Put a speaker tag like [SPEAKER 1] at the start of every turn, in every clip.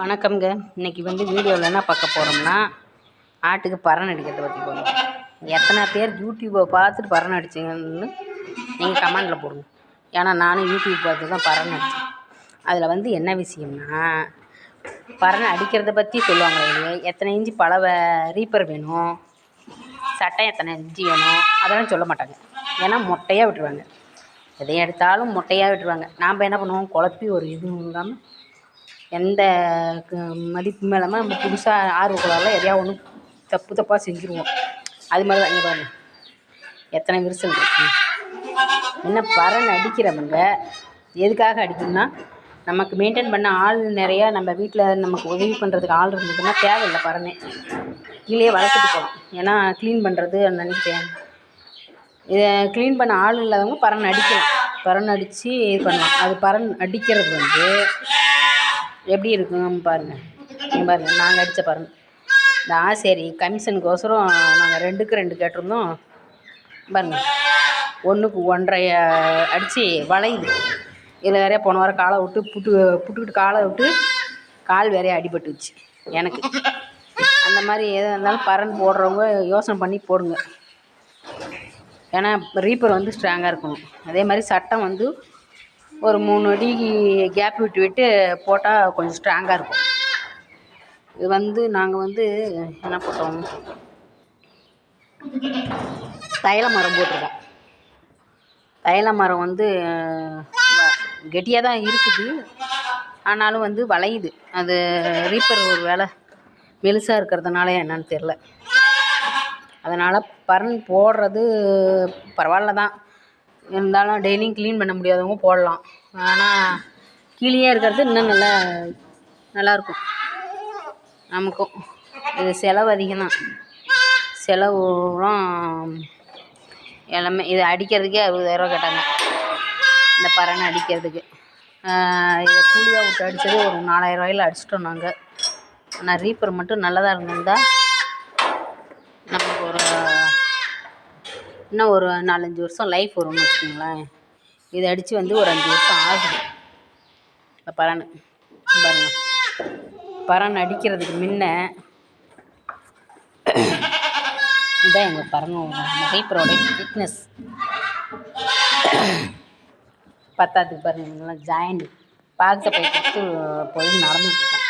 [SPEAKER 1] வணக்கம்ங்க. இன்றைக்கி வீடியோவில் என்ன பார்க்க போகிறோம்னா, ஆட்டுக்கு பரண் அடிக்கிறத பற்றி போகிறோம். எத்தனை பேர் யூடியூப்பை பார்த்துட்டு பரண் அடிச்சிங்கன்னு நீங்கள் கமெண்டில் போடுங்க. ஏன்னா நானும் யூடியூப் பார்த்து தான் பரண் அடித்தேன். அதில் என்ன விஷயம்னா, பரண் அடிக்கிறத பற்றி சொல்லுவாங்க. எத்தனை இன்ச்சு பலவை ரீப்பர் வேணும், சட்டை எத்தனை இன்ச்சு வேணும், அதெல்லாம் சொல்ல மாட்டாங்க. ஏன்னா மொட்டையாக விட்டுருவாங்க. எதை எடுத்தாலும் மொட்டையாக விட்டுருவாங்க. நாம் என்ன பண்ணுவோம், குழப்பி ஒரு இதுவும் இல்லாமல் எந்த மதிப்பு இல்லாமல் நம்ம புதுசாக ஆர்வக்குள்ளால எதையா ஒன்று தப்பாக செஞ்சுருவோம். அது மாதிரி தான் இங்கே பாருங்கள், எத்தனை விரிசல் இருக்கு. என்ன பரண் அடிக்கிறவங்க எதுக்காக அடிக்கணும்னா, நமக்கு மெயின்டைன் பண்ண ஆள் நிறையா நம்ம வீட்டில் நமக்கு உதவி பண்ணுறதுக்கு ஆள் இருந்ததுன்னா தேவையில்லை. பரணே கீழே வளர்த்துட்டு போகலாம். ஏன்னா க்ளீன் பண்ணுறது நினைக்கிறேன். இதை க்ளீன் பண்ண ஆள் இல்லாதவங்க பரண் அடிக்கலாம். பரண் அடித்து இது பண்ணலாம். அது பரண் அடிக்கிறது எப்படி இருக்குன்னு பாருங்கள். பாருங்கள், நாங்கள் அடித்த பரண் இந்த ஆசேரி கமிஷனுக்கோசரம் நாங்கள் 2க்கு 2 கேட்டிருந்தோம். பாருங்கள், 1க்கு 1.5 அடித்து வளையுது. இதில் வேறையா போன வாரம் காலை விட்டு புட்டுக்கிட்டு காலை விட்டு கால் வேறையா அடிபட்டுச்சு எனக்கு. அந்த மாதிரி எதாக இருந்தாலும் பரண் போடுறவங்க யோசனை பண்ணி போடுங்க. ஏன்னா ரீப்பர் ஸ்ட்ராங்காக இருக்கணும். அதே மாதிரி சட்டம் ஒரு 3 அடி கேப் விட்டு போட்டால் கொஞ்சம் ஸ்ட்ராங்காக இருக்கும். இது நாங்கள் என்ன போட்டோம், தைல மரம் போட்டிருக்கோம். தைல மரம் கெட்டியாக தான் இருக்குது. ஆனாலும் வளையுது. அது ரீப்பர் ஒரு வேலை மெலிசாக இருக்கிறதுனால என்னன்னு தெரில. அதனால் பரண் போடுறது பரவாயில்ல தான். இருந்தாலும் டெய்லியும் க்ளீன் பண்ண முடியாதவங்க போடலாம். ஆனால் கீழே இருக்கிறது இன்னும் நல்லாயிருக்கும் நமக்கும். இது செலவு அதிகம் தான். செலவுலாம் எல்லாமே இது அடிக்கிறதுக்கே 60,000 கேட்டாங்க. இந்த பரண் அடிக்கிறதுக்கு இதை கூலியாக விட்டு அடித்தது ஒரு 4,000 ரூபாயில் அடிச்சிட்டோம் நாங்கள். ஆனால் ரீப்பர் மட்டும் நல்லதாக இருந்திருந்தால் நமக்கு இன்னும் ஒரு 4-5 வருஷம் லைஃப் வரும்னு வச்சுக்கோங்களேன். இதை அடித்து ஒரு 5 வருஷம் ஆகுது. இந்த பரண் பாருங்கள், பரண் அடிக்கிறதுக்கு முன்ன இதுதான் எங்கள் பரணோட ரீப்பரோட திக்னஸ். பத்தாத்துக்கு பாருங்கள், ஜாயிண்ட் பாக்ஸை போய் கொடுத்து போய் நடந்துட்டுருக்கோம்.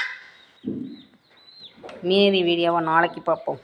[SPEAKER 1] மீதி வீடியோவை நாளைக்கு பார்ப்போம்.